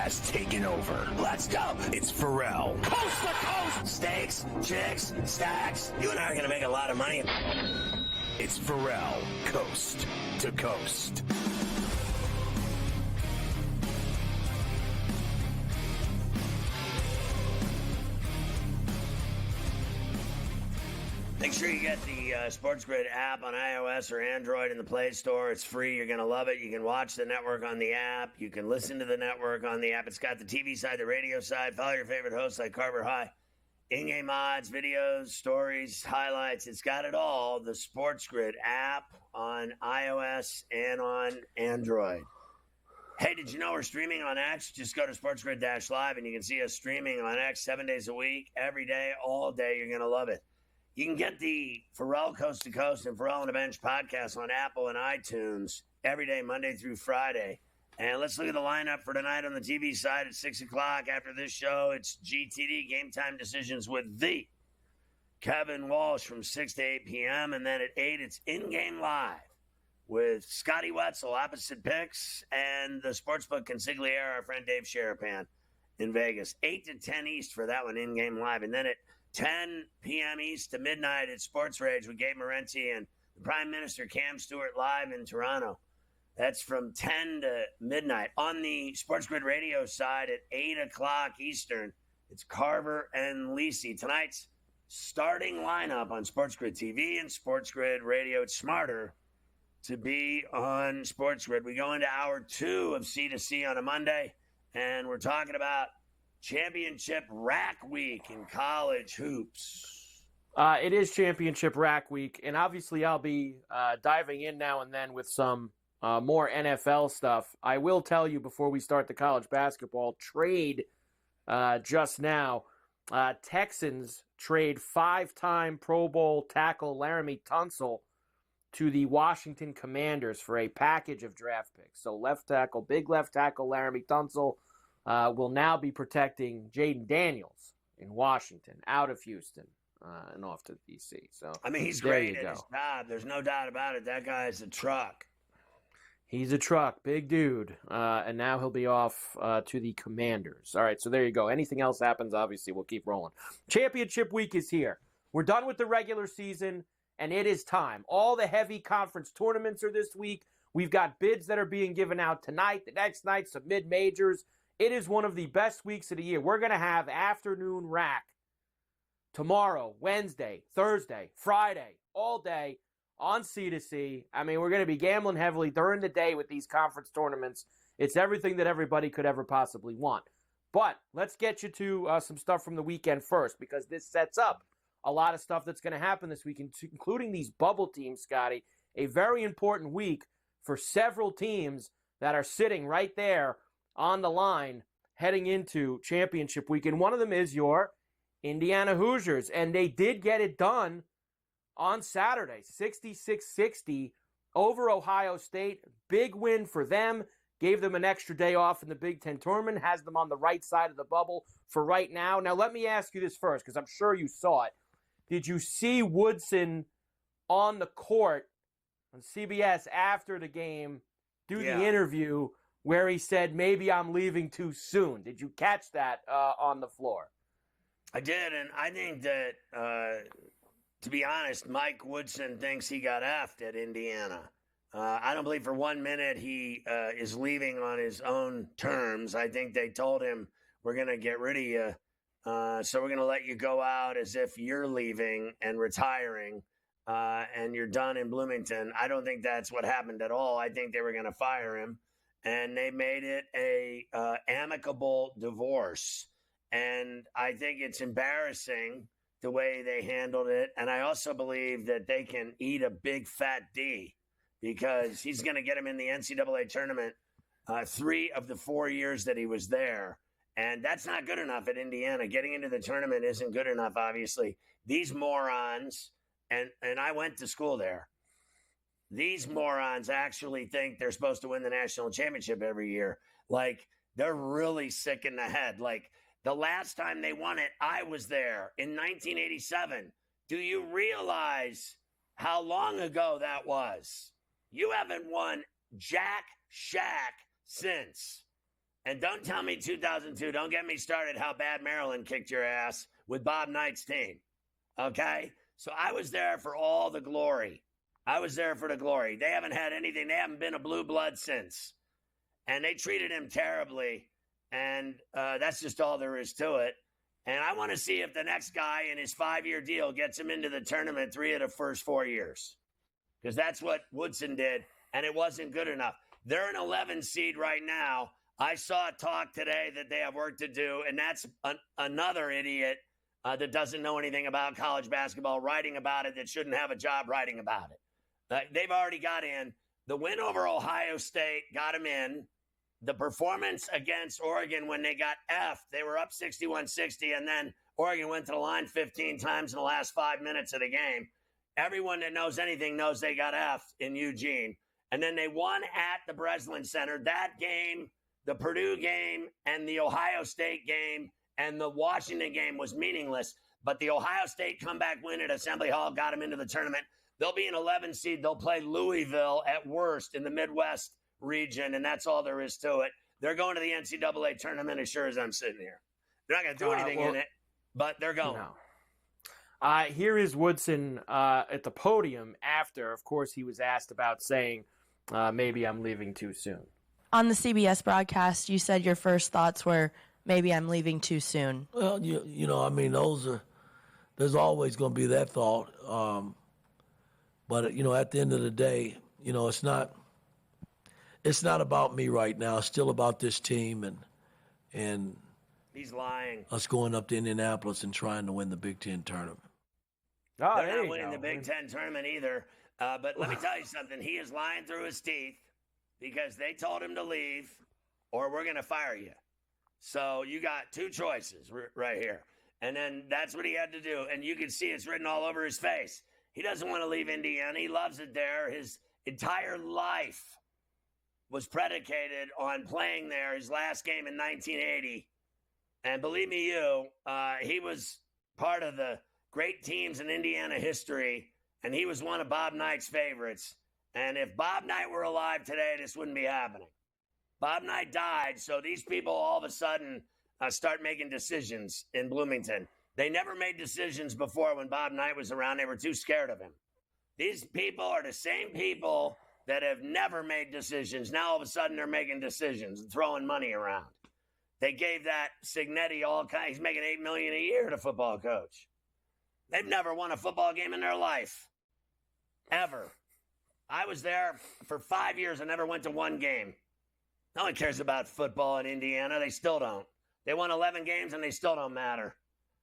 has taken over. Let's go. It's Ferrall. Coast to coast. Steaks, chicks, stacks. You and I are going to make a lot of money. It's Ferrall, coast to coast. Make sure you get the SportsGrid app on iOS or Android in the Play Store. It's free. You're going to love it. You can watch the network on the app. You can listen to the network on the app. It's got the TV side, the radio side. Follow your favorite hosts like Carver High. In-game odds, videos, stories, highlights. It's got it all. The SportsGrid app on iOS and on Android. Hey, did you know we're streaming on X? Just go to SportsGrid-Live and you can see us streaming on X 7 days a week, every day, all day. You're going to love it. You can get the Ferrall Coast to Coast and Ferrall on the Bench podcast on Apple and iTunes every day, Monday through Friday. And let's look at the lineup for tonight on the TV side at 6 o'clock. After this show, it's GTD, Game Time Decisions with the Kevin Walsh from 6 to 8 p.m. And then at 8, it's In-Game Live with Scotty Wetzel, Opposite Picks, and the Sportsbook Consigliere, our friend Dave Sharapan in Vegas. 8 to 10 East for that one, In-Game Live. And then at 10 p.m. East to midnight at Sports Rage with Gabe Morency and the Prime Minister Cam Stewart live in Toronto. That's from 10 to midnight. On the SportsGrid radio side at 8 o'clock Eastern, it's Carver and Lisi. Tonight's starting lineup on SportsGrid TV and SportsGrid radio. It's smarter to be on SportsGrid. We go into hour 2 of C2C on a Monday, and we're talking about Championship Rack Week in college hoops. It is Championship Rack Week, and obviously I'll be diving in now and then with some more NFL stuff. I will tell you before we start the college basketball trade just now, Texans trade 5-time Pro Bowl tackle Laramie Tunsil to the Washington Commanders for a package of draft picks. So big left tackle Laramie Tunsil will now be protecting Jaden Daniels in Washington, out of Houston and off to D.C. So I mean, he's great at his job. There's no doubt about it. That guy's a truck. He's a truck, big dude, and now he'll be off to the Commanders. All right, so there you go. Anything else happens, obviously, we'll keep rolling. Championship week is here. We're done with the regular season, and it is time. All the heavy conference tournaments are this week. We've got bids that are being given out tonight, the next night, some mid-majors. It is one of the best weeks of the year. We're going to have afternoon rack tomorrow, Wednesday, Thursday, Friday, all day on C2C. I mean, we're going to be gambling heavily during the day with these conference tournaments. It's everything that everybody could ever possibly want. But let's get you to some stuff from the weekend first, because this sets up a lot of stuff that's going to happen this weekend, including these bubble teams, Scotty. A very important week for several teams that are sitting right there on the line heading into championship week. And one of them is your Indiana Hoosiers. And they did get it done on Saturday, 66-60 over Ohio State. Big win for them. Gave them an extra day off in the Big Ten tournament. Has them on the right side of the bubble for right now. Now, let me ask you this first, because I'm sure you saw it. Did you see Woodson on the court on CBS after the game do the interview where he said, maybe I'm leaving too soon? Did you catch that on the floor? I did, and I think that, to be honest, Mike Woodson thinks he got effed at Indiana. I don't believe for 1 minute he is leaving on his own terms. I think they told him, we're going to get rid of you, so we're going to let you go out as if you're leaving and retiring, and you're done in Bloomington. I don't think that's what happened at all. I think they were going to fire him. And they made it a amicable divorce. And I think it's embarrassing the way they handled it. And I also believe that they can eat a big fat D, because he's going to get him in the NCAA tournament 3 of the 4 years that he was there. And that's not good enough at Indiana. Getting into the tournament isn't good enough, obviously. These morons, and I went to school there, these morons actually think they're supposed to win the national championship every year. Like, they're really sick in the head. Like, the last time they won it, I was there in 1987. Do you realize how long ago that was? You haven't won jack shack since. And don't tell me 2002. Don't get me started how bad Maryland kicked your ass with Bob Knight's team. Okay? So I was there for all the glory. I was there for the glory. They haven't had anything. They haven't been a blue blood since. And they treated him terribly. And that's just all there is to it. And I want to see if the next guy in his 5-year deal gets him into the tournament 3 of the first 4 years. Because that's what Woodson did, and it wasn't good enough. They're an 11 seed right now. I saw talk today that they have work to do, and that's another idiot that doesn't know anything about college basketball writing about it that shouldn't have a job writing about it. They've already got in. The win over Ohio State got them in. The performance against Oregon when they got F'd, they were up 61-60, and then Oregon went to the line 15 times in the last 5 minutes of the game. Everyone that knows anything knows they got F'd in Eugene. And then they won at the Breslin Center. That game, the Purdue game, and the Ohio State game, and the Washington game was meaningless. But the Ohio State comeback win at Assembly Hall got them into the tournament. They'll be an 11 seed. They'll play Louisville at worst in the Midwest region, and that's all there is to it. They're going to the NCAA tournament as sure as I'm sitting here. They're not going to do anything in it, but they're going. No. Here is Woodson at the podium after, of course, he was asked about saying, maybe I'm leaving too soon. On the CBS broadcast, you said your first thoughts were, maybe I'm leaving too soon. Well, I mean, there's always going to be that thought. But, at the end of the day, it's not about me right now. It's still about this team and he's lying. Us going up to Indianapolis and trying to win the Big Ten tournament. Oh, they're not winning the Big Ten tournament either. But let me tell you something. He is lying through his teeth because they told him to leave or we're going to fire you. So you got two choices right here. And then that's what he had to do. And you can see it's written all over his face. He doesn't want to leave Indiana. He loves it there. His entire life was predicated on playing there, his last game in 1980. And believe me, he was part of the great teams in Indiana history, and he was one of Bob Knight's favorites. And if Bob Knight were alive today, this wouldn't be happening. Bob Knight died, so these people all of a sudden start making decisions in Bloomington. They never made decisions before when Bob Knight was around. They were too scared of him. These people are the same people that have never made decisions. Now all of a sudden they're making decisions and throwing money around. They gave that Signetti all kinds. He's making $8 million a year to football coach. They've never won a football game in their life, ever. I was there for 5 years and never went to one game. No one cares about football in Indiana. They still don't. They won 11 games and they still don't matter.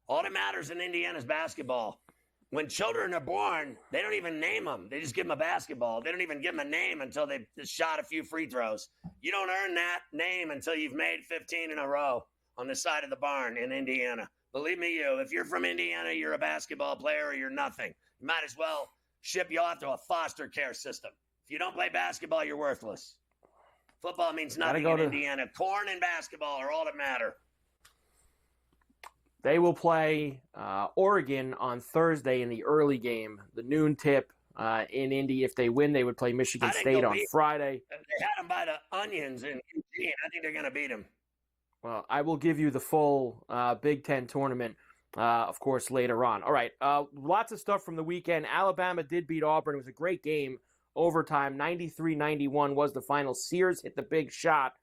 All that matters in Indiana is basketball. When children are born, they don't even name them. They just give them a basketball. They don't even give them a name until they've shot a few free throws. You don't earn that name until you've made 15 in a row on the side of the barn in Indiana. Believe me, if you're from Indiana, you're a basketball player or you're nothing. You might as well ship you off to a foster care system. If you don't play basketball, you're worthless. Football means nothing in Indiana. Corn and basketball are all that matter. They will play Oregon on Thursday in the early game, the noon tip in Indy. If they win, they would play Michigan State on Friday. They had them by the onions in Eugene. I think they're going to beat them. Well, I will give you the full Big Ten tournament, of course, later on. All right, lots of stuff from the weekend. Alabama did beat Auburn. It was a great game. Overtime, 93-91 was the final. Sears hit the big shot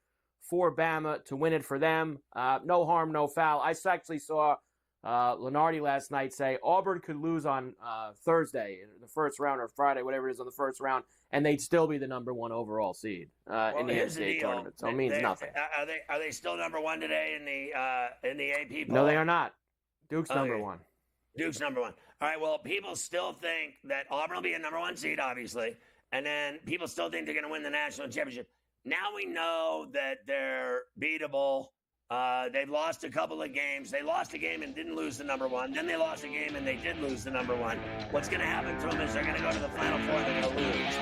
for Bama to win it for them. No harm, no foul. I actually saw Lenardi last night say Auburn could lose on Thursday, in the first round, or Friday, whatever it is on the first round, and they'd still be the number one overall seed in the NCAA tournament. So it means nothing. Are they still number one today in the AP poll? No, they are not. Duke's number one. Duke's number one. All right, well, people still think that Auburn will be a number one seed, obviously, and then people still think they're going to win the national championship. Now we know that they're beatable. They've lost a couple of games. They lost a game and didn't lose the number one. Then they lost a game and they did lose the number one. What's going to happen to them is they're going to go to the Final Four and they're going to lose.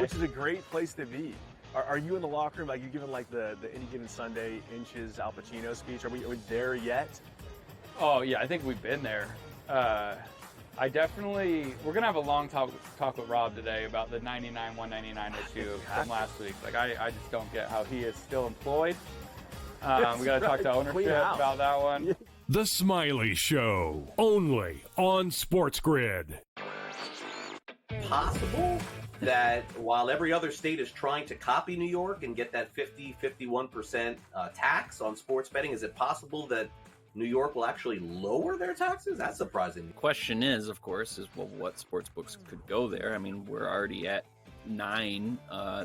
which is a great place to be. Are you in the locker room, like you giving like the Any Given Sunday Inches Al Pacino speech? Are we there yet? Oh yeah, I think we've been there. We're gonna have a long talk with Rob today about the 99, 199 issue from last week. Like I just don't get how he is still employed. We gotta talk to ownership about that one. The Smiley Show, only on SportsGrid. Possible that while every other state is trying to copy New York and get that 51% tax on sports betting, is it possible that New York will actually lower their taxes? That's surprising. The question is, of course, what sports books could go there? I mean, we're already at 9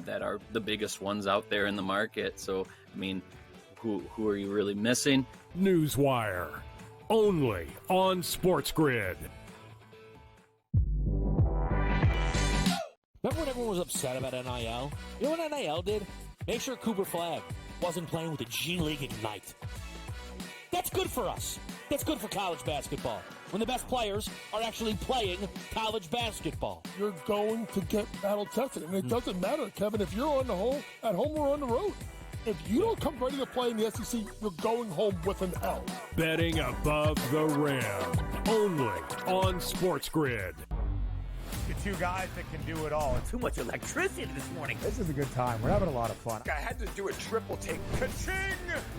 that are the biggest ones out there in the market. So, I mean, who are you really missing? Newswire, only on SportsGrid. Remember when everyone was upset about NIL? You know what NIL did? Make sure Cooper Flag wasn't playing with the G League Ignite. That's good for us. That's good for college basketball. When the best players are actually playing college basketball. You're going to get battle tested. And it doesn't matter, Kevin, if you're at home or on the road. If you don't come ready to play in the SEC, you're going home with an L. Betting above the rim, only on SportsGrid. The two guys that can do it all. Too much electricity this morning. This is a good time. We're having a lot of fun. I had to do a triple take. Ka-ching!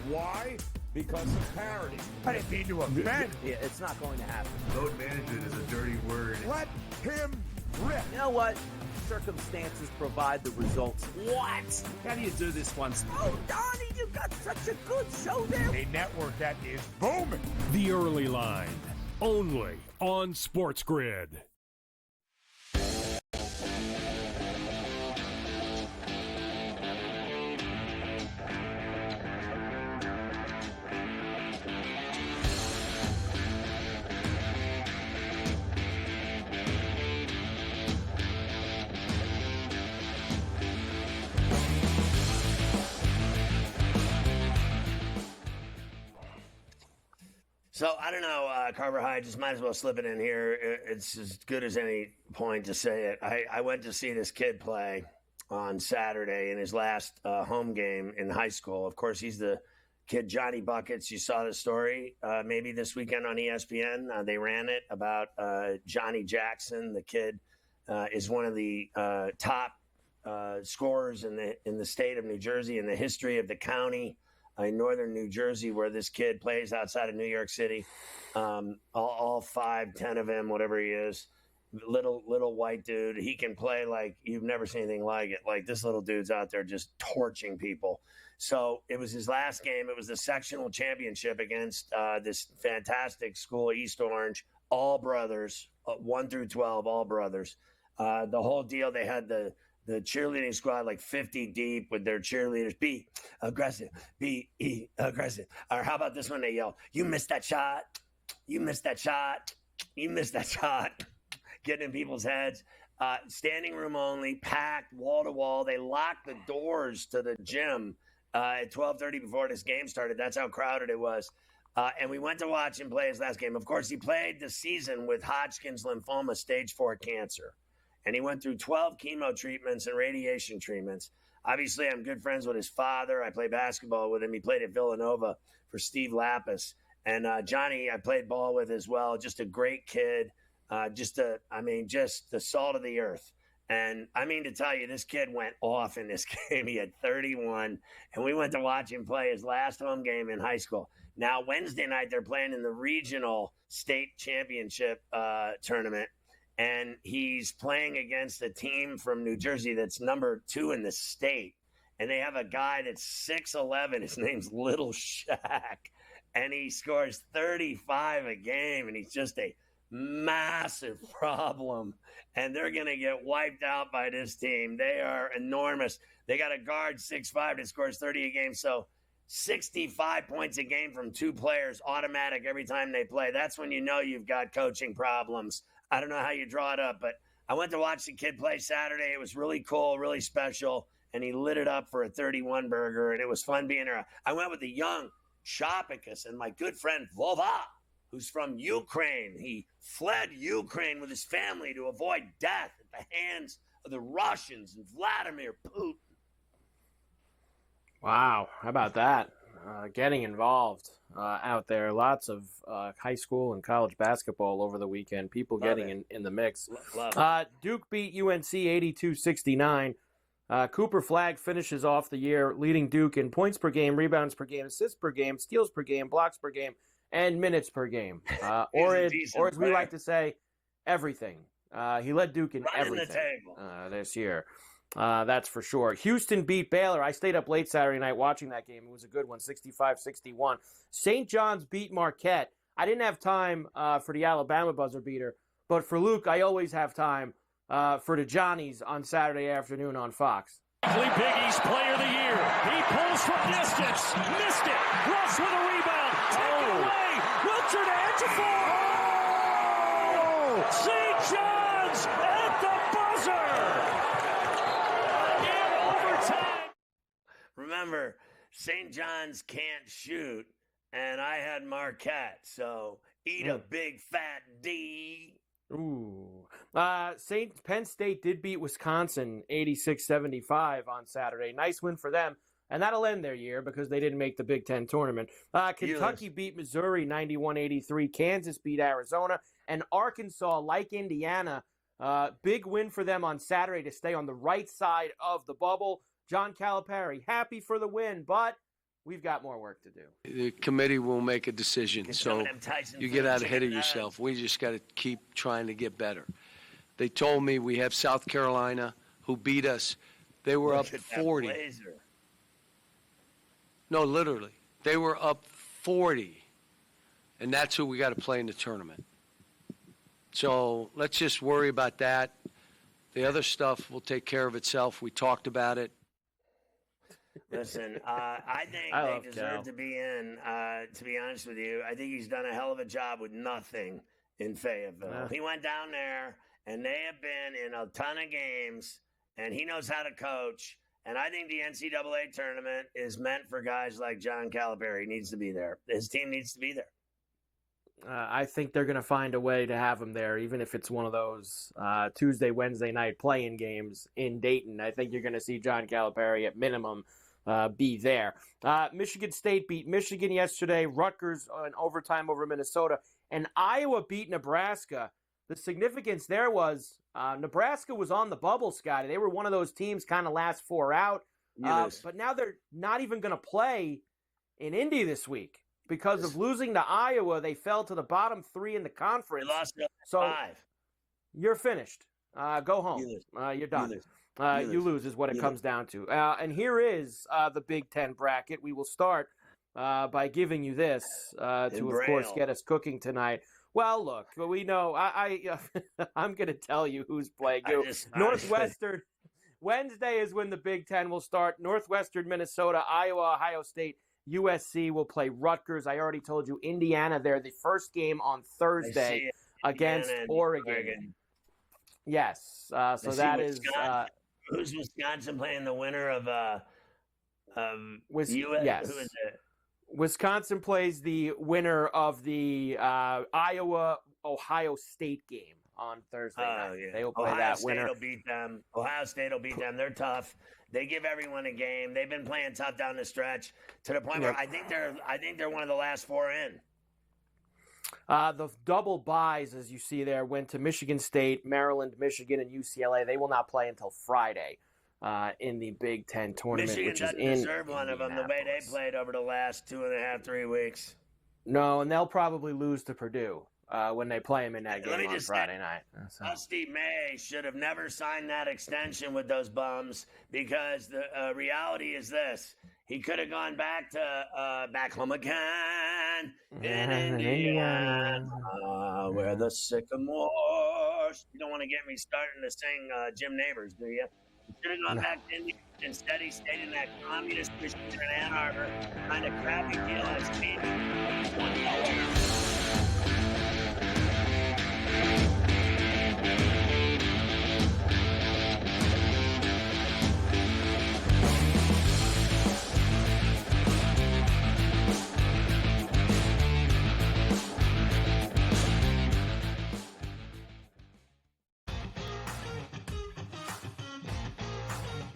Why? Because of parity. I didn't mean to offend. Yeah, it's not going to happen. Load management is a dirty word. Let him rip. You know what? Circumstances provide the results. What? How do you do this once? Oh, Donnie, you got such a good show there. A network that is booming. The Early Line, only on SportsGrid. So, I don't know, Carver High, just might as well slip it in here. It's as good as any point to say it. I went to see this kid play on Saturday in his last home game in high school. Of course, he's the kid Johnny Buckets. You saw the story maybe this weekend on ESPN. They ran it about Johnny Jackson. The kid is one of the top scorers in the state of New Jersey, in the history of the county. In northern New Jersey, where this kid plays outside of New York City, all 5'10" of him, whatever he is, little white dude. He can play like you've never seen anything like it. Like this little dude's out there just torching people. So it was his last game. It was the sectional championship against this fantastic school, East Orange, all brothers, 1 through 12, all brothers. The whole deal, they had the cheerleading squad like 50 deep with their cheerleaders. Be aggressive. Be aggressive. Or how about this one? They yell, "You missed that shot. You missed that shot. You missed that shot." Getting in people's heads. Standing room only, packed wall to wall. They locked the doors to the gym at 12:30 before this game started. That's how crowded it was. And we went to watch him play his last game. Of course, he played the season with Hodgkin's lymphoma, stage 4 cancer. And he went through 12 chemo treatments and radiation treatments. Obviously, I'm good friends with his father. I play basketball with him. He played at Villanova for Steve Lapis. And Johnny, I played ball with as well. Just a great kid. Just the salt of the earth. And I mean to tell you, this kid went off in this game. He had 31. And we went to watch him play his last home game in high school. Now, Wednesday night, they're playing in the regional state championship tournament. And he's playing against a team from New Jersey that's number 2 in the state. And they have a guy that's 6'11". His name's Little Shaq. And he scores 35 a game. And he's just a massive problem. And they're going to get wiped out by this team. They are enormous. They got a guard 6'5" that scores 30 a game. So 65 points a game from 2 players, automatic every time they play. That's when you know you've got coaching problems. I don't know how you draw it up, but I went to watch the kid play Saturday. It was really cool, really special, and he lit it up for a 31 burger, and it was fun being there. I went with the young Shopicus and my good friend Vova, who's from Ukraine. He fled Ukraine with his family to avoid death at the hands the Russians and Vladimir Putin. Wow, how about that? Getting involved out there. Lots of high school and college basketball over the weekend. People getting in the mix. Duke beat UNC 82-69. Cooper Flagg finishes off the year leading Duke in points per game, rebounds per game, assists per game, steals per game, blocks per game, and minutes per game. Or as we like to say, everything. He led Duke in everything this year. That's for sure. Houston beat Baylor. I stayed up late Saturday night watching that game. It was a good one, 65-61. St. John's beat Marquette. I didn't have time for the Alabama buzzer beater, but for Luke, I always have time for the Johnnies on Saturday afternoon on Fox. Big East Player of the Year. He pulls from distance. Missed it. Russ with a rebound. Taken away. Wilcher to Edgefor. Oh! St. John's at the buzzer. In overtime. Remember, St. John's can't shoot, and I had Marquette, so eat a big fat D. Ooh. Penn State did beat Wisconsin 86-75 on Saturday. Nice win for them, and that'll end their year because they didn't make the Big Ten tournament. Kentucky beat Missouri 91-83. Kansas beat Arizona, and Arkansas, like Indiana, big win for them on Saturday to stay on the right side of the bubble. John Calipari, happy for the win, but we've got more work to do. The committee will make a decision, so you get out ahead of yourself. We just got to keep trying to get better. They told me we have South Carolina, who beat us. They were up 40. No, literally. They were up 40, and that's who we got to play in the tournament. So let's just worry about that. The other stuff will take care of itself. We talked about it. Listen, I think they deserve to be in, to be honest with you. I think he's done a hell of a job with nothing in Fayetteville. He went down there, and they have been in a ton of games, and he knows how to coach. And I think the NCAA tournament is meant for guys like John Calipari. He needs to be there. His team needs to be there. I think they're going to find a way to have him there, even if it's one of those Tuesday, Wednesday night play-in games in Dayton. I think you're going to see John Calipari at minimum be there. Michigan State beat Michigan yesterday. Rutgers in overtime over Minnesota. And Iowa beat Nebraska. The significance there was Nebraska was on the bubble, Scotty. They were one of those teams kind of last four out. But now they're not even going to play in Indy this week. Because of losing to Iowa, they fell to the bottom three in the conference. They lost so 5. You're finished. Go home. You're done. You lose is what it comes down to. And here is the Big Ten bracket. We will start by giving you this to, of course, get us cooking tonight. Well, look, we know. I'm going to tell you who's playing you. Northwestern. Wednesday is when the Big Ten will start. Northwestern, Minnesota, Iowa, Ohio State. USC will play Rutgers. I already told you Indiana. They're the first game on Thursday against Oregon. Yes. So that is. Who's Wisconsin playing the winner of US? Yes. Who is it? Wisconsin plays the winner of the Iowa-Ohio State game on Thursday night. Yeah. They will play that winner. Ohio State will beat them. Ohio State will beat them. They're tough. They give everyone a game. They've been playing tough down the stretch to the point where I think they're one of the last 4 in. The double buys, as you see there, went to Michigan State, Maryland, Michigan, and UCLA. They will not play until Friday in the Big Ten tournament, Michigan which is doesn't in deserve one of them the way they played over the last 2.5, 3 weeks. No, and they'll probably lose to Purdue when they play them in that game on Friday night. Dusty May should have never signed that extension with those bums because the reality is this. He could have gone back to back home again in Indiana, where the sycamores. You don't want to get me starting to sing Jim Neighbors, do you? He should have gone back to Indiana. Instead, he stayed in that communist prison in Ann Arbor, kind of crappy deal as team.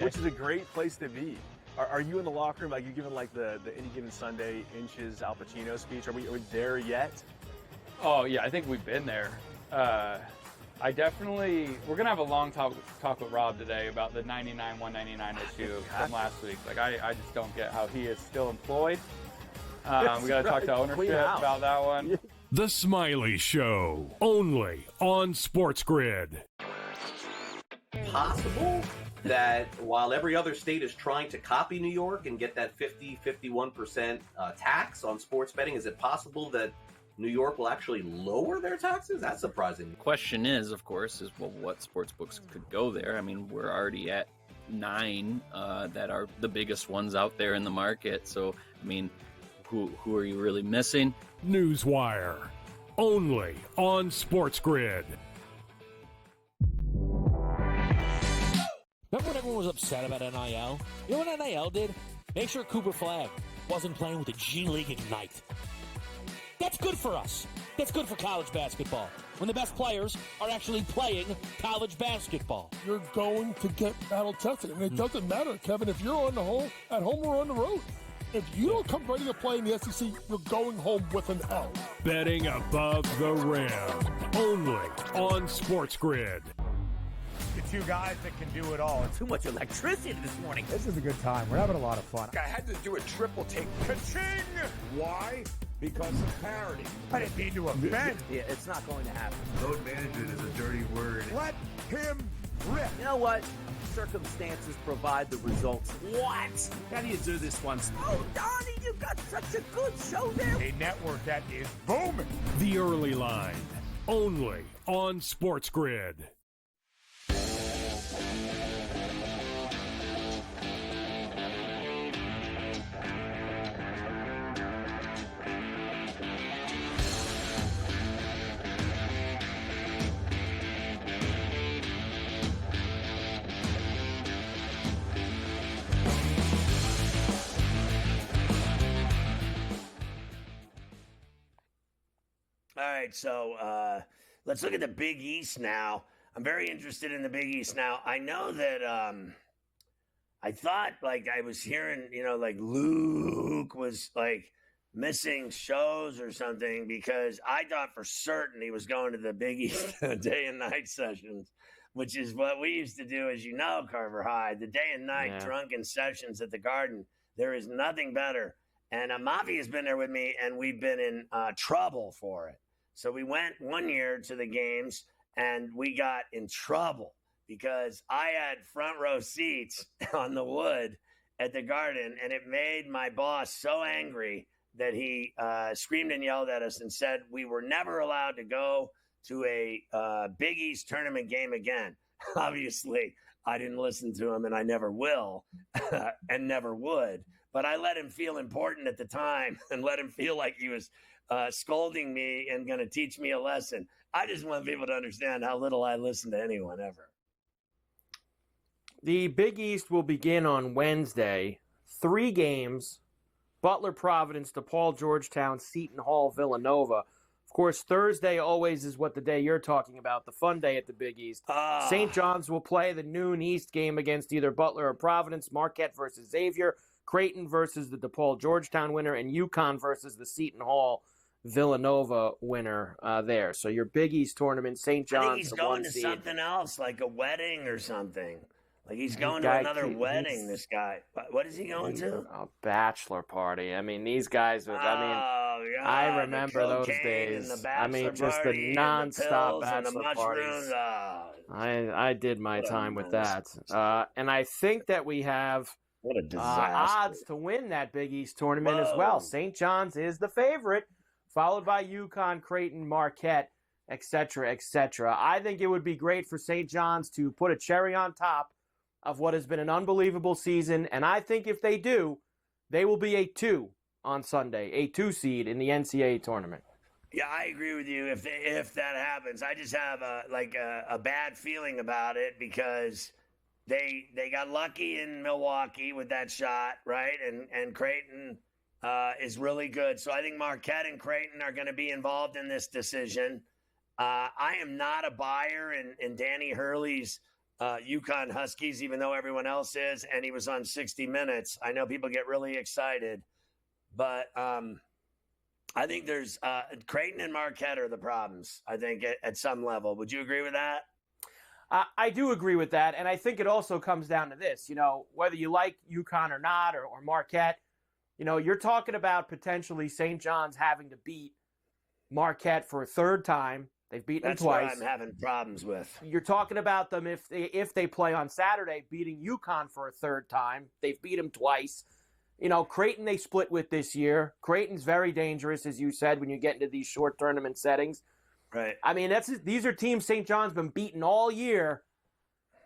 which is a great place to be. Are you in the locker room? Like you giving like the any given Sunday inches Al Pacino speech? Are we there yet? Oh yeah, I think we've been there. We're gonna have a long talk with Rob today about the 99-199 issue from last week. Like I just don't get how he is still employed. We gotta talk to ownership about that one. The Smiley Show, only on SportsGrid. Possible that while every other state is trying to copy New York and get that 51% tax on sports betting, is it possible that New York will actually lower their taxes? That's surprising. The question is, of course, what sports books could go there. I mean, we're already at 9 that are the biggest ones out there in the market. So, I mean, who are you really missing? Newswire, only on SportsGrid. Remember when everyone was upset about NIL? You know what NIL did? Make sure Cooper Flag wasn't playing with the G League Ignite. That's good for us. That's good for college basketball. When the best players are actually playing college basketball. You're going to get battle tested. And it doesn't matter, Kevin, if you're at home or on the road. If you don't come ready to play in the SEC, you're going home with an L. Betting above the rim, only on SportsGrid. The two guys that can do it all. Too much electricity this morning. This is a good time. We're having a lot of fun. I had to do a triple take. Ka-ching! Why? Because of parity. I didn't mean to offend. Yeah, it's not going to happen. Load management is a dirty word. Let him rip. You know what? Circumstances provide the results. What? How do you do this once? Oh, Donnie, you got such a good show there. A network that is booming. The Early Line, only on SportsGrid. All right, so let's look at the Big East now. I'm very interested in the Big East now. I know that I thought, like, I was hearing, like Luke was, like, missing shows or something because I thought for certain he was going to the Big East day and night sessions, which is what we used to do, as you know, Carver High, the day and night drunken sessions at the Garden. There is nothing better. And Mafia's been there with me, and we've been in trouble for it. So we went one year to the games, and we got in trouble because I had front row seats on the wood at the Garden, and it made my boss so angry that he screamed and yelled at us and said we were never allowed to go to a Big East tournament game again. Obviously, I didn't listen to him, and I never will and never would. But I let him feel important at the time and let him feel like he was scolding me and going to teach me a lesson. I just want people to understand how little I listen to anyone ever. The Big East will begin on Wednesday. 3 games: Butler, Providence, DePaul, Georgetown, Seton Hall, Villanova. Of course, Thursday always is what the day you're talking about, the fun day at the Big East. St. John's will play the noon East game against either Butler or Providence, Marquette versus Xavier, Creighton versus the DePaul Georgetown winner, and UConn versus the Seton Hall Villanova winner there. So your Big East tournament, St. John's. I think he's going to something else, like a wedding or something. Like he's going to another wedding, this guy. What is he going to? A bachelor party. I mean, these guys are, I remember those days. I mean, just the nonstop bachelor parties. I did my time with that. And I think that we have what a disaster. Odds to win that Big East tournament as well. St. John's is the favorite, followed by UConn, Creighton, Marquette, etc., etc. I think it would be great for St. John's to put a cherry on top of what has been an unbelievable season, and I think if they do, they will be a 2 on Sunday, a 2 seed in the NCAA tournament. Yeah, I agree with you. If that happens, I just have a bad feeling about it because they got lucky in Milwaukee with that shot, right? And Creighton is really good. So I think Marquette and Creighton are going to be involved in this decision. I am not a buyer in Danny Hurley's UConn Huskies, even though everyone else is, and he was on 60 Minutes. I know people get really excited, but I think there's Creighton and Marquette are the problems, I think, at some level. Would you agree with that? I do agree with that, and I think it also comes down to this. Whether you like UConn or not, or Marquette, you're talking about potentially St. John's having to beat Marquette for a third time. They've beaten them twice. That's what I'm having problems with. You're talking about them if they play on Saturday, beating UConn for a third time. They've beat them twice. Creighton they split with this year. Creighton's very dangerous, as you said, when you get into these short tournament settings. Right. I mean, these are teams St. John's been beaten all year.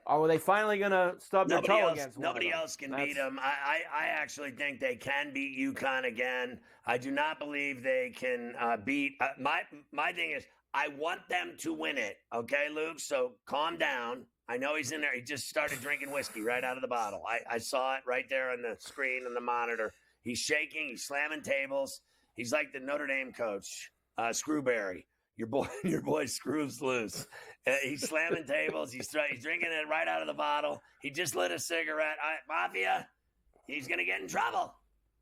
Are they finally going to stub their toe against one of them? Nobody else can beat them. I actually think they can beat UConn again. I do not believe they can beat. My thing is, I want them to win it. Okay, Luke? So calm down. I know he's in there. He just started drinking whiskey right out of the bottle. I saw it right there on the screen and the monitor. He's shaking. He's slamming tables. He's like the Notre Dame coach, Screwberry. Your boy screws loose. He's slamming tables. He's drinking it right out of the bottle. He just lit a cigarette. Mafia, he's going to get in trouble.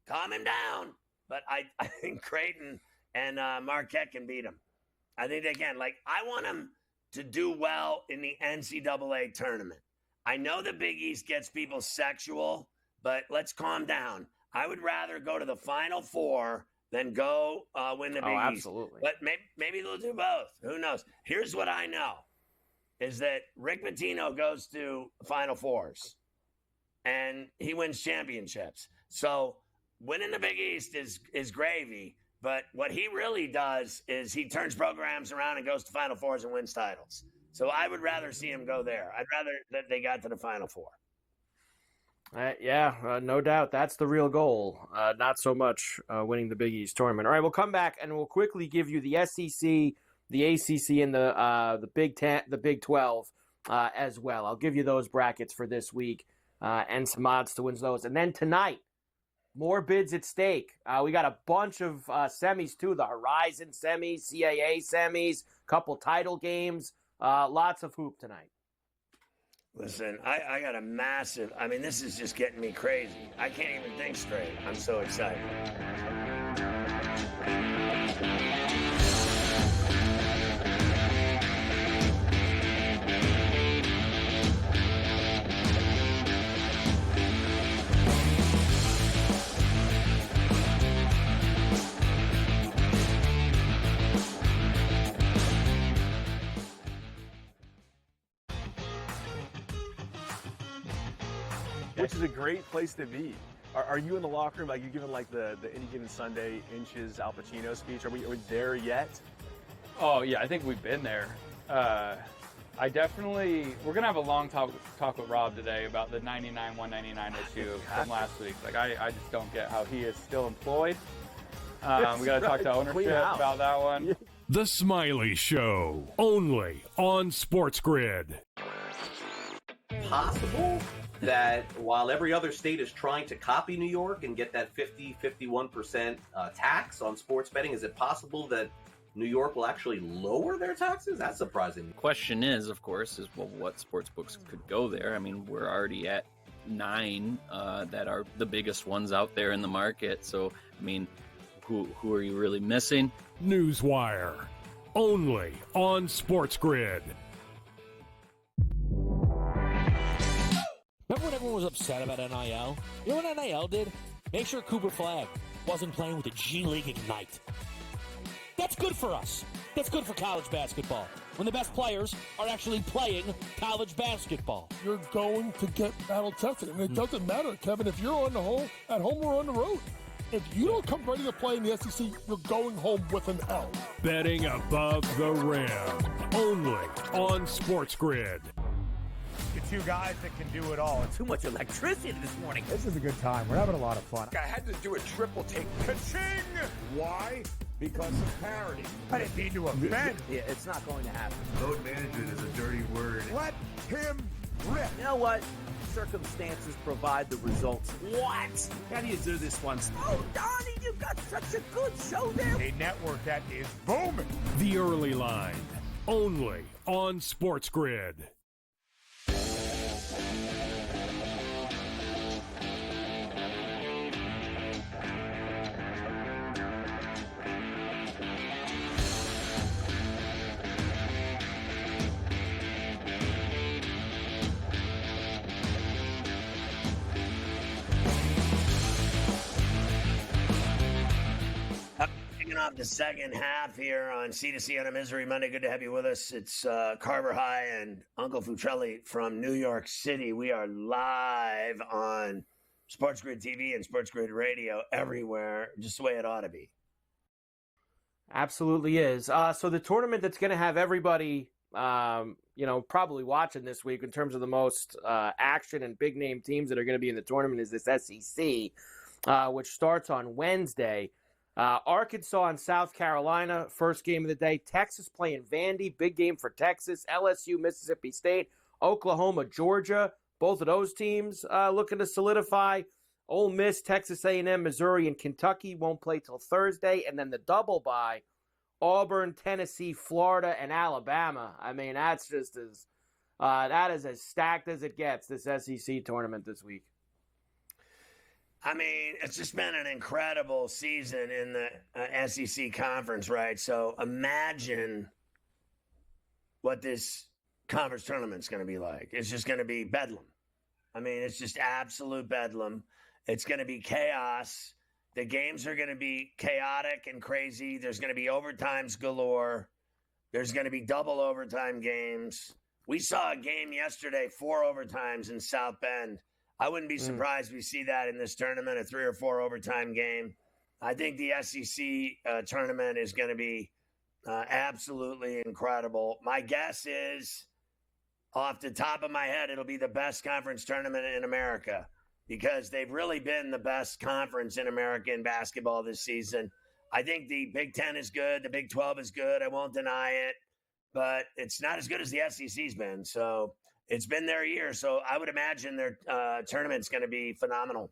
Calm him down. But I think Creighton and Marquette can beat him. I think they can. I want them to do well in the NCAA tournament. I know the Big East gets people sexual, but let's calm down. I would rather go to the Final Four than go win the Big East. Absolutely. But maybe they'll do both. Who knows? Here's what I know, is that Rick Pitino goes to Final Fours, and he wins championships. So winning the Big East is gravy, but what he really does is he turns programs around and goes to Final Fours and wins titles. So I would rather see him go there. I'd rather that they got to the Final Four. No doubt. That's the real goal. Not so much winning the Big East tournament. All right, we'll come back and we'll quickly give you the SEC, the ACC, and the Big 10, the Big 12 as well. I'll give you those brackets for this week and some odds to win those. And then tonight, more bids at stake. We got a bunch of semis too. The Horizon semis, CAA semis, couple title games. Lots of hoop tonight. Listen, I got a massive, this is just getting me crazy. I can't even think straight. I'm so excited. Which is a great place to be. Are you in the locker room? You giving the Any Given Sunday inches Al Pacino speech? Are we there yet? Oh yeah, I think we've been there. We're gonna have a long talk with Rob today about the 99-199 issue from last week. I just don't get how he is still employed. We got to talk to ownership about that one. The Smiley Show, only on SportsGrid. Possible that while every other state is trying to copy New York and get that 51% tax on sports betting, is it possible that New York will actually lower their taxes? That's surprising. The question is, of course, what sports books could go there. We're already at 9 that are the biggest ones out there in the market. So, who are you really missing? Newswire, only on SportsGrid. Remember when everyone was upset about NIL? You know what NIL did? Make sure Cooper Flag wasn't playing with the G League Ignite. That's good for us. That's good for college basketball. When the best players are actually playing college basketball. You're going to get battle tested. And it doesn't matter, Kevin, if you're at home or on the road. If you don't come ready to play in the SEC, you're going home with an L. Betting above the rim, only on SportsGrid. The two guys that can do it all. Too much electricity this morning. This is a good time. We're having a lot of fun. I had to do a triple take. Ka-ching! Why? Because of parity. I didn't mean to offend. Yeah, it's not going to happen. Load management is a dirty word. Let him rip. You know what? Circumstances provide the results. What? How do you do this one? Oh, Donnie, you've got such a good show there. A network that is booming. The Early Line, only on SportsGrid. off the second half here on C2C on a Misery Monday. Good to have you with us. It's Carver High and Uncle Futrelli from New York City. We are live on SportsGrid TV and SportsGrid Radio everywhere, just the way it ought to be. Absolutely is. So the tournament that's going to have everybody, probably watching this week in terms of the most action and big name teams that are going to be in the tournament is this SEC, which starts on Wednesday. Arkansas and South Carolina, first game of the day. Texas playing Vandy, big game for Texas. LSU, Mississippi State. Oklahoma, Georgia, both of those teams looking to solidify. Ole Miss, Texas A&M, Missouri, and Kentucky won't play till Thursday. And then the double bye, Auburn, Tennessee, Florida, and Alabama. I mean, that's just that is as stacked as it gets, this SEC tournament this week. I mean, it's just been an incredible season in the SEC conference, right? So imagine what this conference tournament's going to be like. It's just going to be bedlam. I mean, it's just absolute bedlam. It's going to be chaos. The games are going to be chaotic and crazy. There's going to be overtimes galore. There's going to be double overtime games. We saw a game yesterday, 4 overtimes in South Bend. I wouldn't be surprised we see that in this tournament, a 3 or 4 overtime game. I think the SEC tournament is going to be absolutely incredible. My guess is, off the top of my head, it'll be the best conference tournament in America because they've really been the best conference in America in basketball this season. I think the Big Ten is good. The Big 12 is good. I won't deny it. But it's not as good as the SEC's been. So it's been their year, so I would imagine their tournament's going to be phenomenal.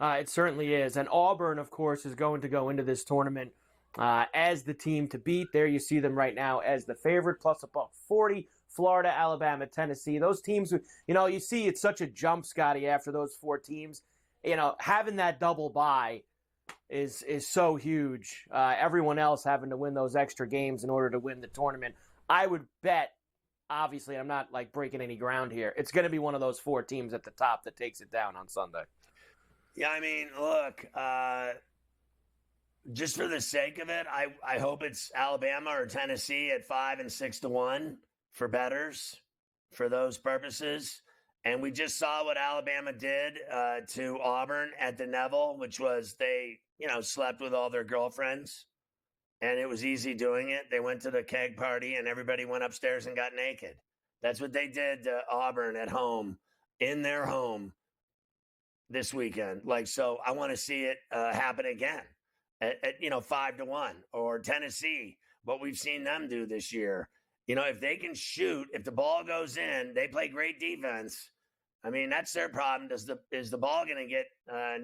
It certainly is. And Auburn, of course, is going to go into this tournament as the team to beat. There you see them right now as the favorite, plus about 40. Florida, Alabama, Tennessee. Those teams, you see it's such a jump, Scotty, after those 4 teams. Having that double bye is so huge. Everyone else having to win those extra games in order to win the tournament. I would bet, obviously, I'm not breaking any ground here, it's going to be one of those 4 teams at the top that takes it down on Sunday. Yeah, I mean, look, just for the sake of it, I hope it's Alabama or Tennessee at 5 and 6 to 1 for bettors for those purposes. And we just saw what Alabama did to Auburn at the Neville, which was they, slept with all their girlfriends. And it was easy doing it. They went to the keg party and everybody went upstairs and got naked. That's what they did to Auburn at home, in their home this weekend. So I want to see it happen again at 5 to 1, or Tennessee, what we've seen them do this year. If they can shoot, if the ball goes in, they play great defense. I mean, that's their problem. Is the ball going to get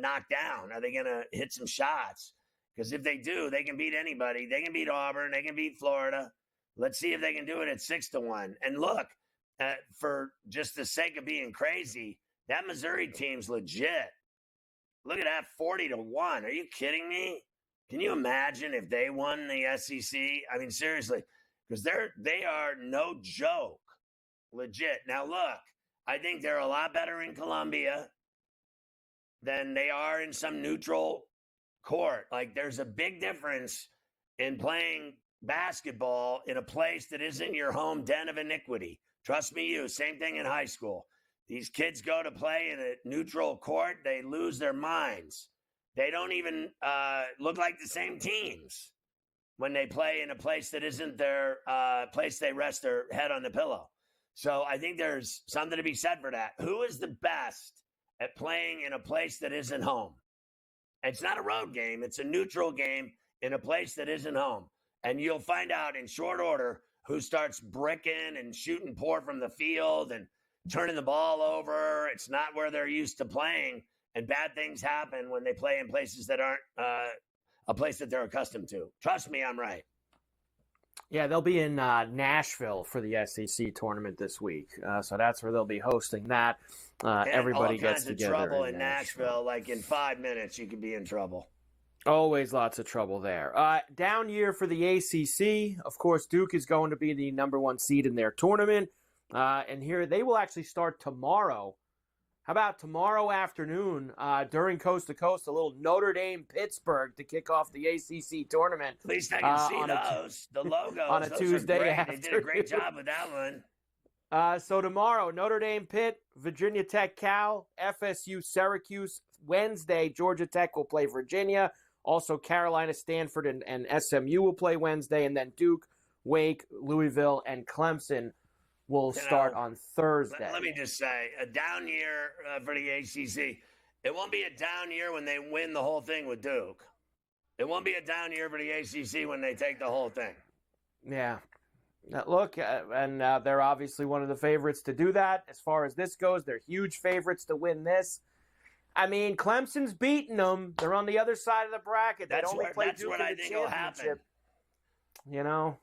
knocked down? Are they going to hit some shots? Because if they do, they can beat anybody. They can beat Auburn. They can beat Florida. Let's see if they can do it at 6 to 1. And look, for just the sake of being crazy, that Missouri team's legit. Look at that, 40 to 1. Are you kidding me? Can you imagine if they won the SEC? I mean, seriously, because they are no joke, legit. Now, look, I think they're a lot better in Columbia than they are in some neutral court. There's a big difference in playing basketball in a place that isn't your home den of iniquity. Trust me, same thing in high school. These kids go to play in a neutral court, they lose their minds. They don't even look like the same teams when they play in a place that isn't their place they rest their head on the pillow. So I think there's something to be said for that. Who is the best at playing in a place that isn't home? It's not a road game. It's a neutral game in a place that isn't home. And you'll find out in short order who starts bricking and shooting poor from the field and turning the ball over. It's not where they're used to playing. And bad things happen when they play in places that aren't a place that they're accustomed to. Trust me, I'm right. Yeah, they'll be in Nashville for the SEC tournament this week. So that's where they'll be hosting that. Everybody gets together. All kinds of trouble in Nashville. Like in 5 minutes, you could be in trouble. Always lots of trouble there. Down year for the ACC. Of course, Duke is going to be the number 1 seed in their tournament. And here they will actually start tomorrow. How about tomorrow afternoon during Coast to Coast, a little Notre Dame Pittsburgh to kick off the ACC tournament? At least I can see those. The logos on a those Tuesday are great. afternoon. They did a great job with that one. So tomorrow, Notre Dame Pitt, Virginia Tech Cal, FSU Syracuse. Wednesday, Georgia Tech will play Virginia. Also, Carolina, Stanford, and SMU will play Wednesday. And then Duke, Wake, Louisville, and Clemson will start on Thursday. Let me just say, a down year for the ACC. It won't be a down year when they win the whole thing with Duke. It won't be a down year for the ACC when they take the whole thing. Yeah. Look, and they're obviously one of the favorites to do that. As far as this goes, they're huge favorites to win this. I mean, Clemson's beating them. They're on the other side of the bracket. They only play Duke in the championship. You know,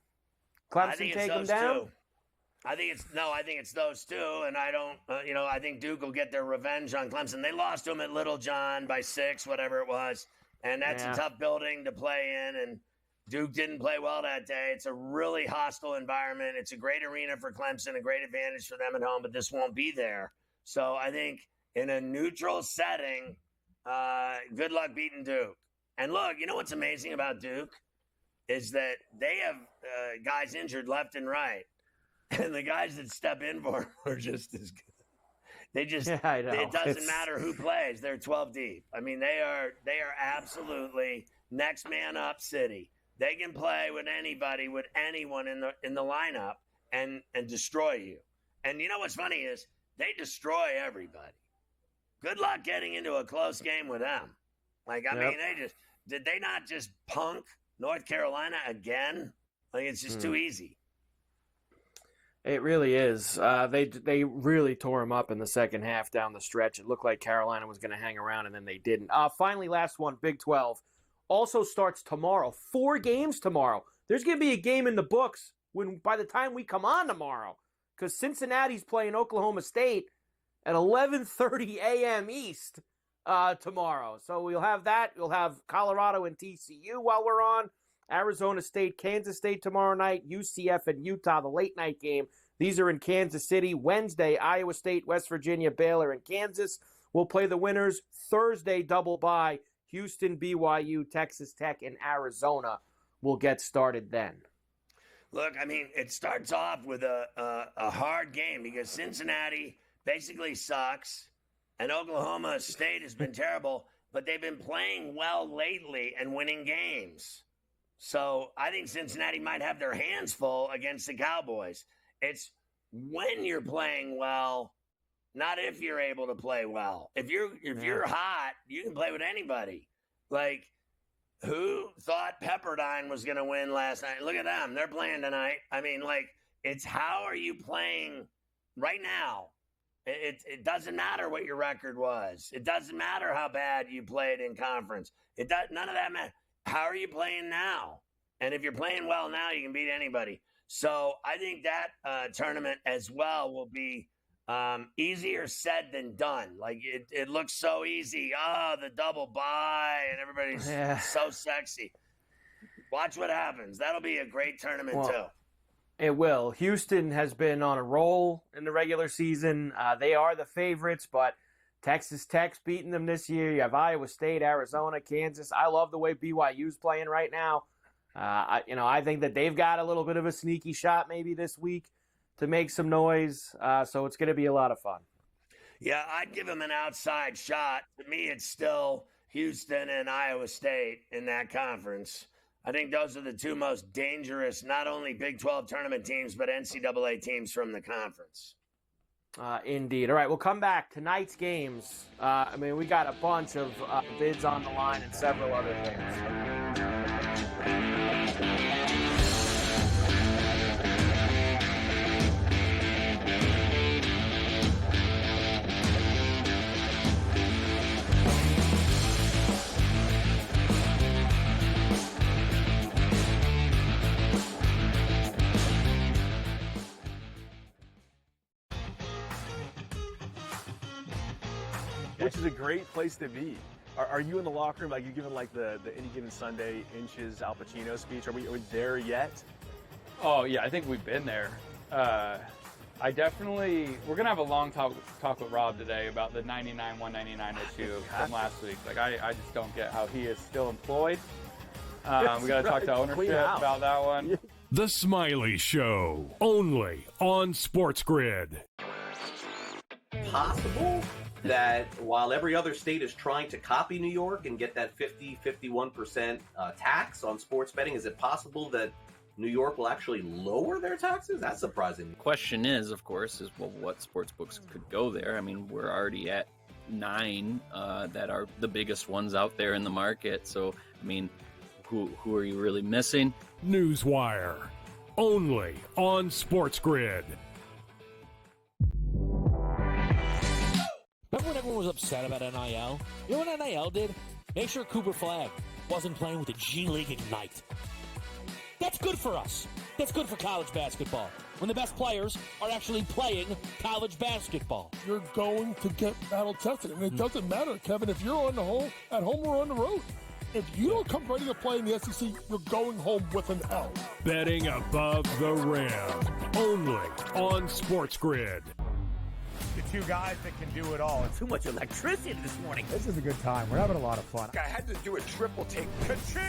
Clemson take them down. I think it's those two, and I don't. I think Duke will get their revenge on Clemson. They lost to them at Little John by 6, whatever it was, and that's a tough building to play in. And Duke didn't play well that day. It's a really hostile environment. It's a great arena for Clemson, a great advantage for them at home, but this won't be there. So I think in a neutral setting, good luck beating Duke. And look, you know what's amazing about Duke is that they have guys injured left and right. And the guys that step in for them are just as good. They just, I know. It doesn't matter who plays. They're 12 deep. I mean, they are absolutely next man up city. They can play with anybody, with anyone in the lineup and destroy you. And you know what's funny is they destroy everybody. Good luck getting into a close game with them. Like, I mean, did they not just punk North Carolina again? Like, it's just too easy. It really is. They really tore him up in the second half down the stretch. It looked like Carolina was going to hang around, and then they didn't. Finally, last one, Big 12. Also starts tomorrow. 4 games tomorrow. There's going to be a game in the books by the time we come on tomorrow, because Cincinnati's playing Oklahoma State at 11:30 a.m. East tomorrow. So we'll have that. We'll have Colorado and TCU while we're on. Arizona State, Kansas State tomorrow night. UCF and Utah, the late night game. These are in Kansas City. Wednesday, Iowa State, West Virginia, Baylor, and Kansas will play the winners. Thursday, double bye. Houston, BYU, Texas Tech, and Arizona will get started then. Look, I mean, it starts off with a hard game because Cincinnati basically sucks, and Oklahoma State has been terrible, but they've been playing well lately and winning games. So I think Cincinnati might have their hands full against the Cowboys. It's when you're playing well, not if you're able to play well. If you're hot, you can play with anybody. Like, who thought Pepperdine was going to win last night? Look at them. They're playing tonight. I mean, like, it's how are you playing right now? It doesn't matter what your record was. It doesn't matter how bad you played in conference. None of that matters. How are you playing now? And if you're playing well now, you can beat anybody. So I think that tournament as well will be easier said than done. Like, it looks so easy. Oh, the double bye, and everybody's so sexy. Watch what happens. That'll be a great tournament, too. It will. Houston has been on a roll in the regular season. They are the favorites, but Texas Tech's beating them this year. You have Iowa State, Arizona, Kansas. I love the way BYU's playing right now. I think that they've got a little bit of a sneaky shot maybe this week to make some noise. So it's going to be a lot of fun. Yeah, I'd give them an outside shot. To me, it's still Houston and Iowa State in that conference. I think those are the two most dangerous, not only Big 12 tournament teams, but NCAA teams from the conference. Indeed. All right, we'll come back. Tonight's games. We got a bunch of bids on the line and several other things. Which is a great place to be. Are you in the locker room? Like, you giving like the Any Given Sunday inches Al Pacino speech? Are we there yet? Oh yeah, I think we've been there. we're going to have a long talk with Rob today about the 99-199 issue from last week. Like, I just don't get how he is still employed. We got to talk to ownership about that one. The Smiley Show, only on SportsGrid. Possible that while every other state is trying to copy New York and get that 51% tax on sports betting, is it possible that New York will actually lower their taxes? That's surprising. The question is, of course, well, what sports books could go there? I mean, we're already at 9 that are the biggest ones out there in the market. So, I mean, who are you really missing? Newswire, only on SportsGrid. Remember when everyone was upset about NIL? You know what NIL did? Make sure Cooper Flag wasn't playing with the G League Ignite. That's good for us. That's good for college basketball. When the best players are actually playing college basketball. You're going to get battle tested. And it doesn't matter, Kevin, if you're at home or on the road. If you don't come ready to play in the SEC, you're going home with an L. Betting above the rim, only on SportsGrid. The two guys that can do it all. Too much electricity this morning. This is a good time. We're having a lot of fun. I had to do a triple take. Ka-ching!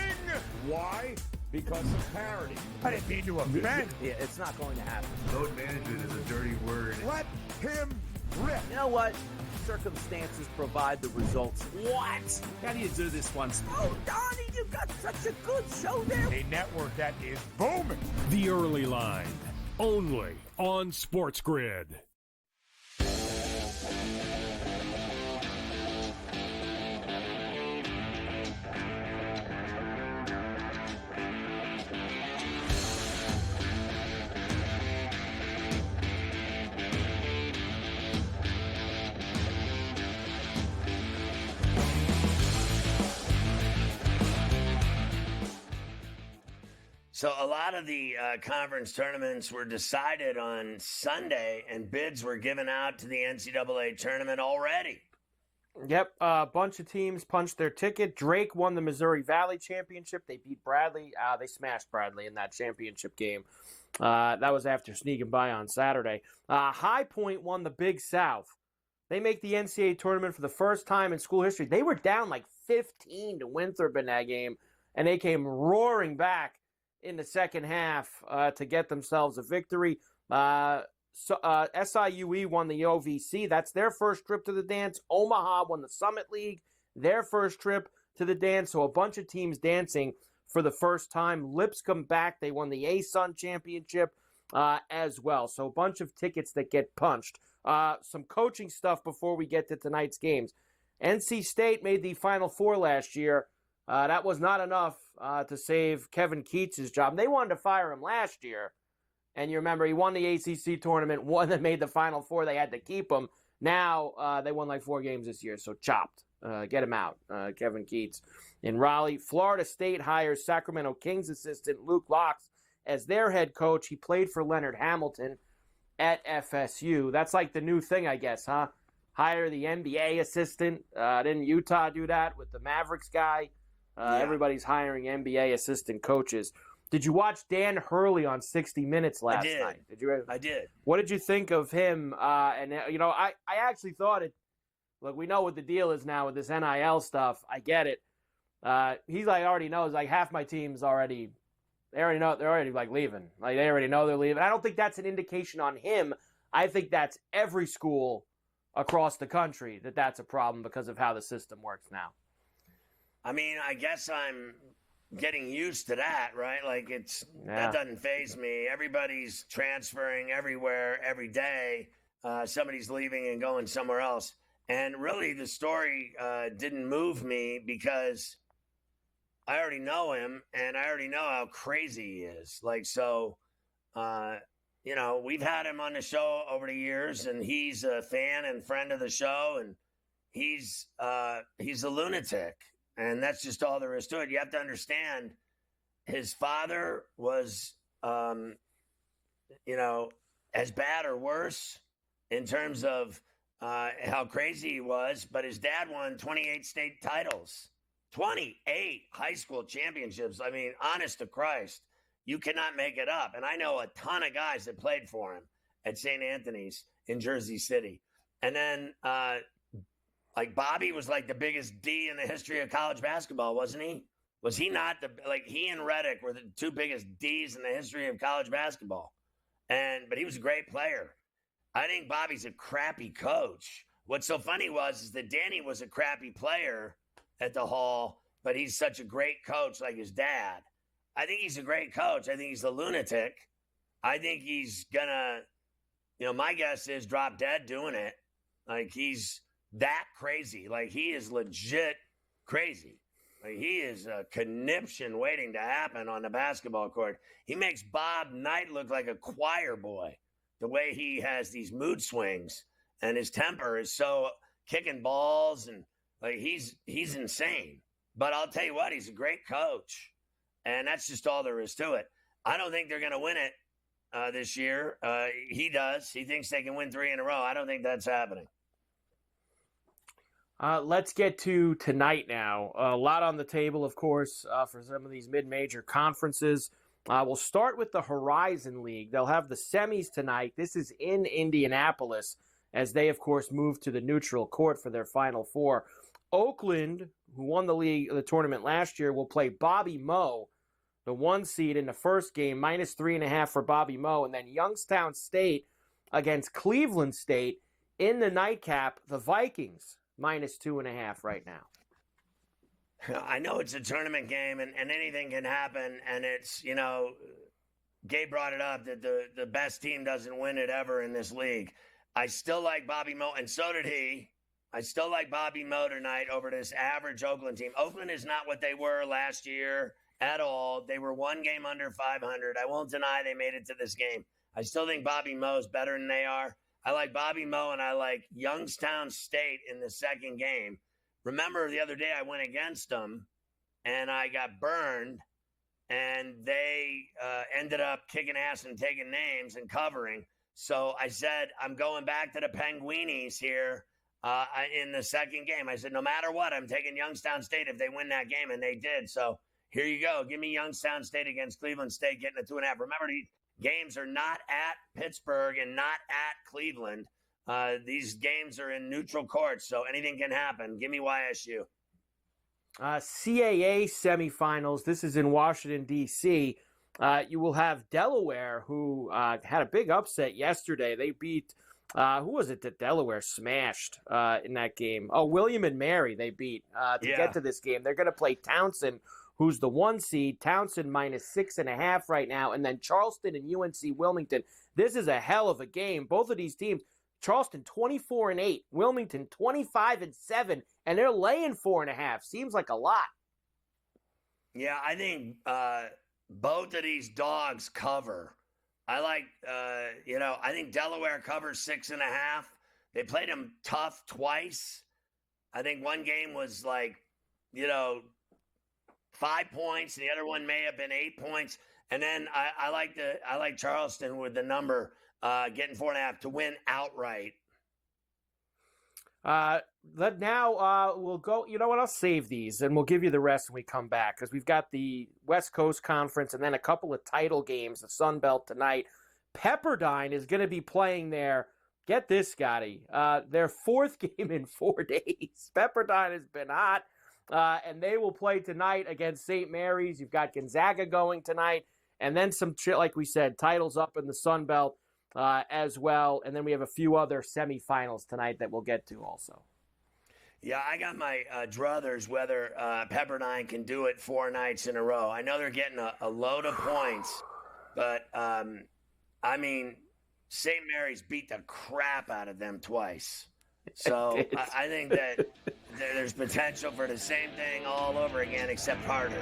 Why? Because of parity. I didn't mean to offend. Yeah, it's not going to happen. Load management is a dirty word. Let him rip. You know what? Circumstances provide the results. What? How do you do this once? Oh, Donnie, you got such a good show there. A network that is booming. The Early Line, only on SportsGrid. So a lot of the conference tournaments were decided on Sunday, and bids were given out to the NCAA tournament already. Yep, a bunch of teams punched their ticket. Drake won the Missouri Valley Championship. They beat Bradley. They smashed Bradley in that championship game. That was after sneaking by on Saturday. High Point won the Big South. They make the NCAA tournament for the first time in school history. They were down like 15 to Winthrop in that game, and they came roaring back in the second half to get themselves a victory. SIUE won the OVC. That's their first trip to the dance. Omaha won the Summit League, their first trip to the dance. So a bunch of teams dancing for the first time. Lipscomb back. They won the ASUN Championship as well. So a bunch of tickets that get punched. Some coaching stuff before we get to tonight's games. NC State made the Final Four last year. That was not enough to save Kevin Keats' job. They wanted to fire him last year. And you remember, he won the ACC tournament, one that made the Final Four. They had to keep him. Now, they won like 4 games this year, so chopped. Get him out, Kevin Keats. In Raleigh, Florida State hires Sacramento Kings assistant Luke Locks as their head coach. He played for Leonard Hamilton at FSU. That's like the new thing, I guess, huh? Hire the NBA assistant. Didn't Utah do that with the Mavericks guy? Everybody's hiring NBA assistant coaches. Did you watch Dan Hurley on 60 Minutes last night? Did you? I did. What did you think of him? I actually thought it. Look, we know what the deal is now with this NIL stuff. I get it. He's like already knows. Like half my team's already. They already know. They're already like leaving. Like they already know they're leaving. I don't think that's an indication on him. I think that's every school across the country that's a problem because of how the system works now. I mean, I guess I'm getting used to that, right? Like that doesn't faze me. Everybody's transferring everywhere every day. Somebody's leaving and going somewhere else. And really the story didn't move me because I already know him and I already know how crazy he is. Like, so, we've had him on the show over the years and he's a fan and friend of the show and he's a lunatic. And that's just all there is to it. You have to understand his father was, as bad or worse in terms of how crazy he was. But his dad won 28 state titles, 28 high school championships. I mean, honest to Christ, you cannot make it up. And I know a ton of guys that played for him. at St. Anthony's in Jersey City. And then, like, Bobby was like the biggest D in the history of college basketball, wasn't he? Was he not he and Reddick were the two biggest Ds in the history of college basketball. But he was a great player. I think Bobby's a crappy coach. What's so funny is that Danny was a crappy player at the Hall, but he's such a great coach like his dad. I think he's a great coach. I think he's a lunatic. I think he's gonna, my guess is drop dead doing it. Like, he's that crazy. Like, he is legit crazy. Like, he is a conniption waiting to happen on the basketball court. He makes Bob Knight look like a choir boy, the way he has these mood swings, and his temper is so kicking balls, and like he's insane. But I'll tell you what, he's a great coach, and that's just all there is to it. I don't think they're going to win it this year. He does. He thinks they can win 3 in a row. I don't think that's happening. Let's get to tonight now. A lot on the table, of course, for some of these mid-major conferences. We'll start with the Horizon League. They'll have the semis tonight. This is in Indianapolis, as they, of course, move to the neutral court for their Final Four. Oakland, who won the tournament last year, will play Bobby Moe, the 1 seed in the first game, -3.5 for Bobby Moe. And then Youngstown State against Cleveland State in the nightcap. The Vikings, -2.5 right now. I know it's a tournament game and anything can happen. And it's, Gabe brought it up that the best team doesn't win it ever in this league. I still like Bobby Moe, and so did he. I still like Bobby Moe tonight over this average Oakland team. Oakland is not what they were last year at all. They were 1 game under 500. I won't deny they made it to this game. I still think Bobby Moe is better than they are. I like Bobby Moe, and I like Youngstown State in the second game. Remember the other day I went against them, and I got burned, and they ended up kicking ass and taking names and covering. So I said, I'm going back to the Penguinis here in the second game. I said, no matter what, I'm taking Youngstown State if they win that game, and they did. So here you go. Give me Youngstown State against Cleveland State getting a 2.5. Remember, these games are not at Pittsburgh and not at Cleveland. These games are in neutral courts, so anything can happen. Give me YSU. CAA semifinals. This is in Washington, D.C. You will have Delaware, who had a big upset yesterday. They beat, who was it that Delaware smashed in that game? Oh, William and Mary they beat to get to this game. They're going to play Townsend, who's the 1 seed. Townsend -6.5 right now. And then Charleston and UNC Wilmington. This is a hell of a game. Both of these teams, Charleston 24-8, Wilmington 25-7, and they're laying 4.5. Seems like a lot. Yeah, I think both of these dogs cover. I like, I think Delaware covers 6.5. They played them tough twice. I think one game was 5 points, and the other one may have been 8 points. And then I like Charleston with the number getting 4.5 to win outright. Now we'll go. You know what? I'll save these, and we'll give you the rest when we come back, because we've got the West Coast Conference and then a couple of title games, the Sun Belt tonight. Pepperdine is going to be playing their, get this, Scotty, their 4th game in 4 days. Pepperdine has been hot, and they will play tonight against St. Mary's. You've got Gonzaga going tonight, and then some, like we said, titles up in the Sun Belt as well. And then we have a few other semifinals tonight that we'll get to also. Yeah, I got my druthers whether Pepperdine can do it 4 nights in a row. I know they're getting a load of points, but, St. Mary's beat the crap out of them twice. So I think that there's potential for the same thing all over again, except harder.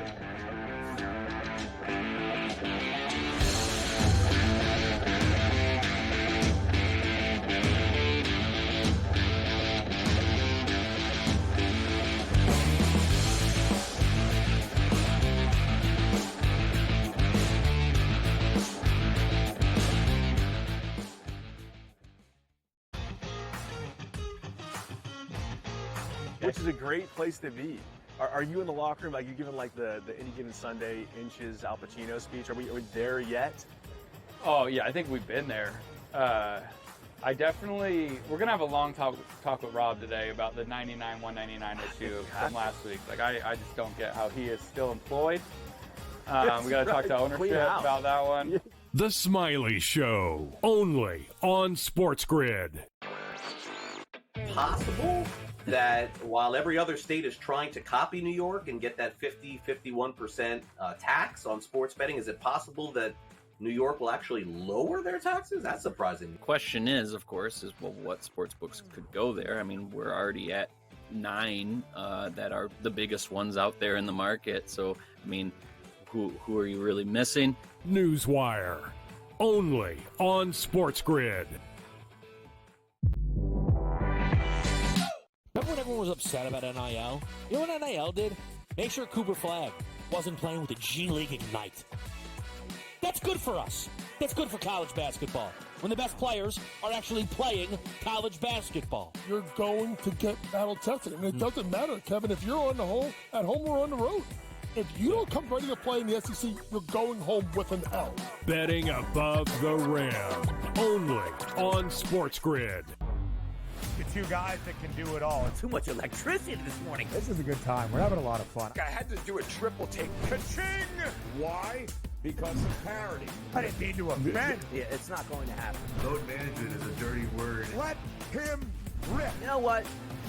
Which is a great place to be. Are you in the locker room? Like, you giving the Any Given Sunday Inches Al Pacino speech? Are we there yet? Oh yeah, I think we've been there. we're gonna have a long talk with Rob today about the 99-199 issue from last week. Like I just don't get how he is still employed. We got to talk to ownership about that one. The Smiley Show, only on SportsGrid. Possible that while every other state is trying to copy New York and get that 51% tax on sports betting, is it possible that New York will actually lower their taxes? That's surprising. The question is, of course, what sports books could go there. I mean, we're already at 9 that are the biggest ones out there in the market. So, I mean, who are you really missing? Newswire, only on SportsGrid. Remember when everyone was upset about NIL? You know what NIL did? Make sure Cooper Flag wasn't playing with the G League Ignite. That's good for us. That's good for college basketball. When the best players are actually playing college basketball. You're going to get battle tested. And it doesn't matter, Kevin, if you're at home or on the road. If you don't come ready to play in the SEC, you're going home with an L. Betting above the rim, only on SportsGrid. The two guys that can do it all. Too much electricity this morning. This is a good time. We're having a lot of fun. I had to do a triple take. Ka-ching! Why? Because of parity. I didn't mean to offend. Yeah, it's not going to happen. Load management is a dirty word. Let him rip. You know what?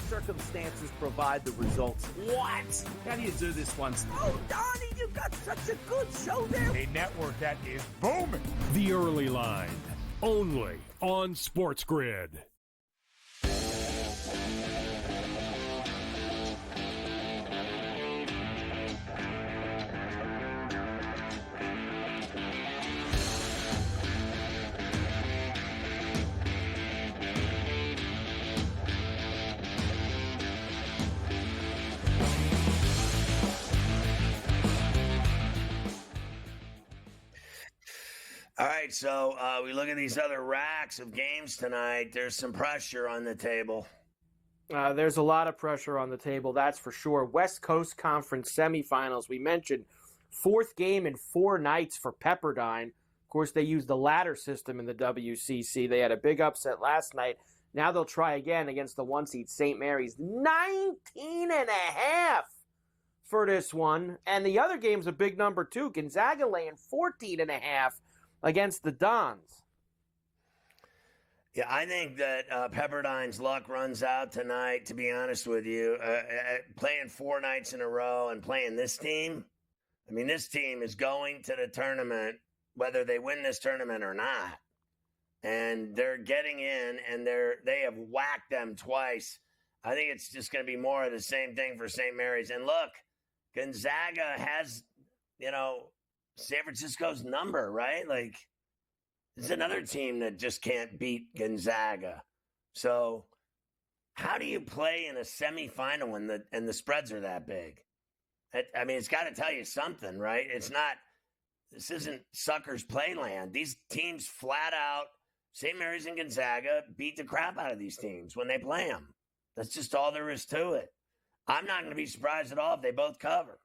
Circumstances provide the results. What? How do you do this once? Oh, Donnie, you've got such a good show there. A network that is booming. The Early Line, only on SportsGrid. All right, so we look at these other racks of games tonight. There's some pressure on the table. There's a lot of pressure on the table, that's for sure. West Coast Conference semifinals. We mentioned 4th game in 4 nights for Pepperdine. Of course, they used the ladder system in the WCC. They had a big upset last night. Now they'll try again against the 1-seed St. Mary's. 19.5 for this one. And the other game's a big number, too. Gonzaga laying 14.5 against the Dons. Yeah, I think that Pepperdine's luck runs out tonight, to be honest with you. Playing 4 nights in a row and playing this team, I mean, this team is going to the tournament, whether they win this tournament or not. And they're getting in, and they have whacked them twice. I think it's just going to be more of the same thing for St. Mary's. And look, Gonzaga has, San Francisco's number, right? Like, it's another team that just can't beat Gonzaga. So how do you play in a semifinal and the spreads are that big? I mean, it's got to tell you something, right? This isn't suckers playland. These teams flat out, St. Mary's and Gonzaga, beat the crap out of these teams when they play them. That's just all there is to it. I'm not going to be surprised at all if they both cover.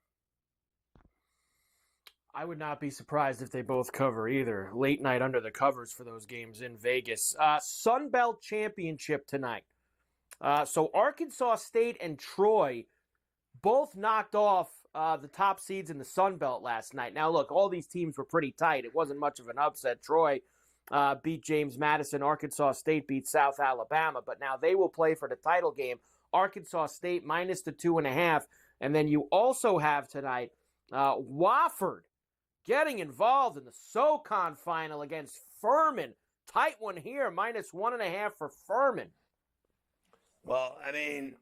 I would not be surprised if they both cover either. Late night under the covers for those games in Vegas. Sun Belt Championship tonight. So Arkansas State and Troy both knocked off the top seeds in the Sun Belt last night. Now, look, all these teams were pretty tight. It wasn't much of an upset. Troy beat James Madison. Arkansas State beat South Alabama. But now they will play for the title game. Arkansas State minus the 2.5. And then you also have tonight Wofford getting involved in the SoCon final against Furman. Tight one here, minus 1.5 for Furman. Well, I mean,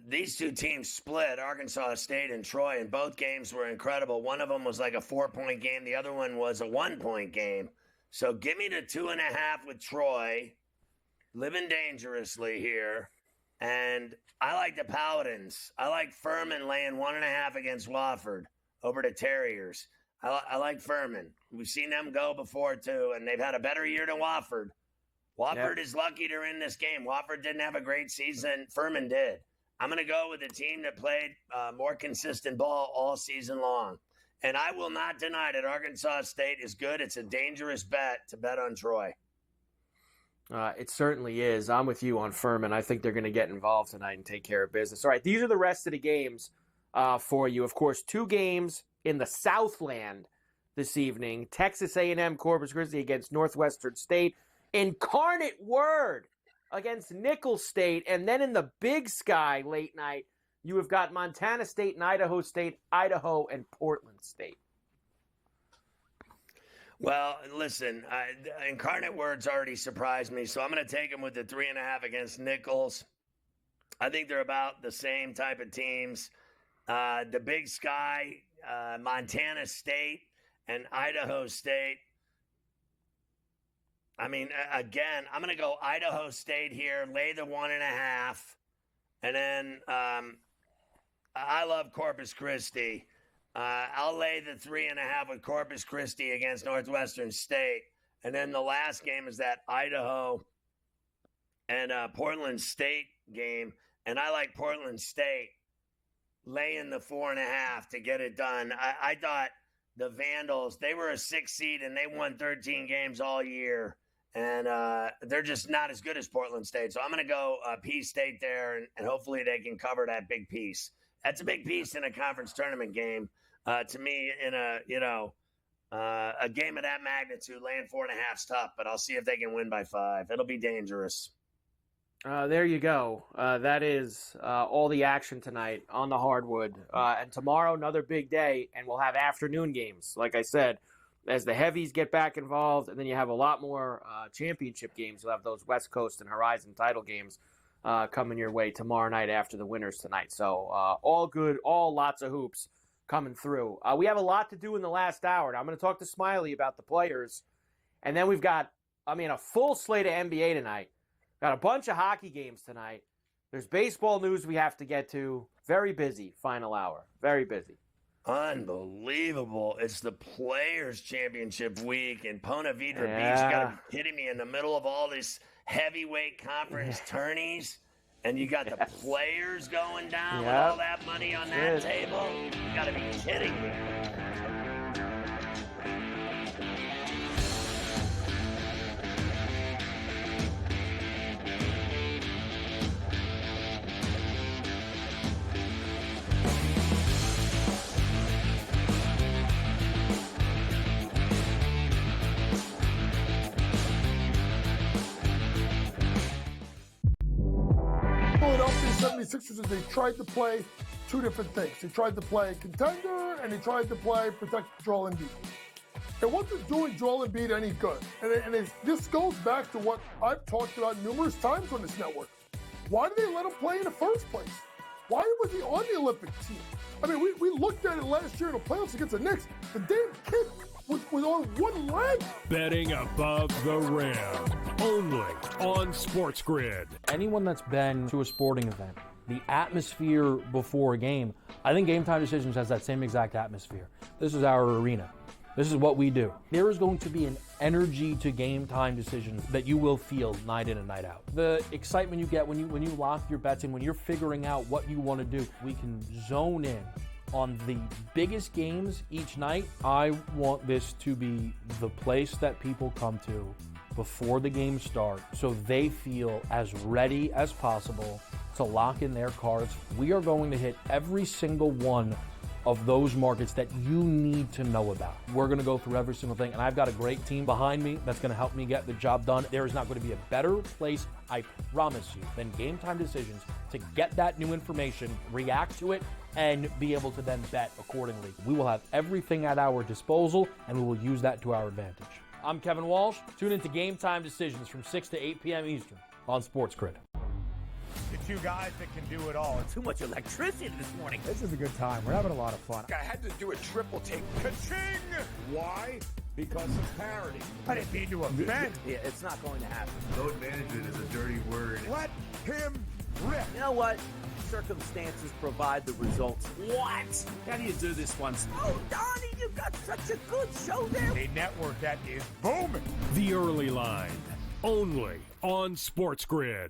these two teams split, Arkansas State and Troy, and both games were incredible. One of them was like a 4-point game. The other one was a 1-point game. So give me the 2.5 with Troy, living dangerously here. And I like the Paladins. I like Furman laying 1.5 against Wofford over the Terriers. I like Furman. We've seen them go before, too, and they've had a better year than Wofford. Wofford is lucky they're in this game. Wofford didn't have a great season. Furman did. I'm going to go with a team that played more consistent ball all season long. And I will not deny that Arkansas State is good. It's a dangerous bet to bet on Troy. It certainly is. I'm with you on Furman. I think they're going to get involved tonight and take care of business. All right, these are the rest of the games for you. Of course, 2 games in the Southland this evening. Texas A&M Corpus Christi against Northwestern State. Incarnate Word against Nicholls State. And then in the Big Sky late night, you have got Montana State and Idaho State, Idaho and Portland State. Well, listen, Incarnate Word's already surprised me, so I'm going to take them with the 3.5 against Nicholls. I think they're about the same type of teams. The Big Sky, Montana State, and Idaho State. I mean, again, I'm going to go Idaho State here, lay the 1.5. And then I love Corpus Christi. I'll lay the 3.5 with Corpus Christi against Northwestern State. And then the last game is that Idaho and Portland State game. And I like Portland State laying the 4.5 to get it done. I thought the Vandals, they were a 6 seed and they won 13 games all year. And they're just not as good as Portland State. So I'm going to go P State there, and hopefully they can cover that big piece. That's a big piece in a conference tournament game. To me, in a game of that magnitude, laying 4.5's tough, but I'll see if they can win by 5. It'll be dangerous. There you go. That is all the action tonight on the hardwood. And tomorrow, another big day, and we'll have afternoon games, like I said, as the heavies get back involved, and then you have a lot more championship games. You'll have those West Coast and Horizon title games coming your way tomorrow night after the winners tonight. So all good, all lots of hoops coming through. We have a lot to do in the last hour. Now, I'm going to talk to Smiley about the players, and then we've got, a full slate of NBA tonight. Got a bunch of hockey games tonight. There's baseball news we have to get to. Very busy final hour. Very busy. Unbelievable. It's the Players Championship week in Ponte Vedra Beach. You got to be kidding me. In the middle of all this heavyweight conference tourneys, and you got the players going down with all that money on that table. You got to be kidding me. Philadelphia 76ers, they tried to play 2 different things. They tried to play contender, and they tried to play protect Joel Embiid. It wasn't doing Joel Embiid any good. This goes back to what I've talked about numerous times on this network. Why did they let him play in the first place? Why was he on the Olympic team? I mean, we looked at it last year in the playoffs against the Knicks. The damn kid was on one leg. Betting above the rim. Only on SportsGrid. Anyone that's been to a sporting event, the atmosphere before a game, I think Game Time Decisions has that same exact atmosphere. This is our arena. This is what we do. There is going to be an energy to Game Time Decisions that you will feel night in and night out. The excitement you get when you lock your bets in, when you're figuring out what you want to do, we can zone in on the biggest games each night. I want this to be the place that people come to before the games start so they feel as ready as possible to lock in their cards. We are going to hit every single one of those markets that you need to know about. We're going to go through every single thing, and I've got a great team behind me that's going to help me get the job done. There is not going to be a better place, I promise you, than Game Time Decisions to get that new information, react to it, and be able to then bet accordingly. We will have everything at our disposal, and we will use that to our advantage. I'm Kevin Walsh. Tune into Game Time Decisions from 6 to 8 p.m. Eastern on SportsGrid. The 2 guys that can do it all. Too much electricity this morning. This is a good time. We're having a lot of fun. I had to do a triple take. Ka-ching! Why? Because of parity. I didn't mean to offend. Yeah, it's not going to happen. Load management is a dirty word. Let him rip. You know what? Circumstances provide the results. What? How do you do this once? Oh, Donnie, you've got such a good show there. A network that is booming. The Early Line. Only on SportsGrid.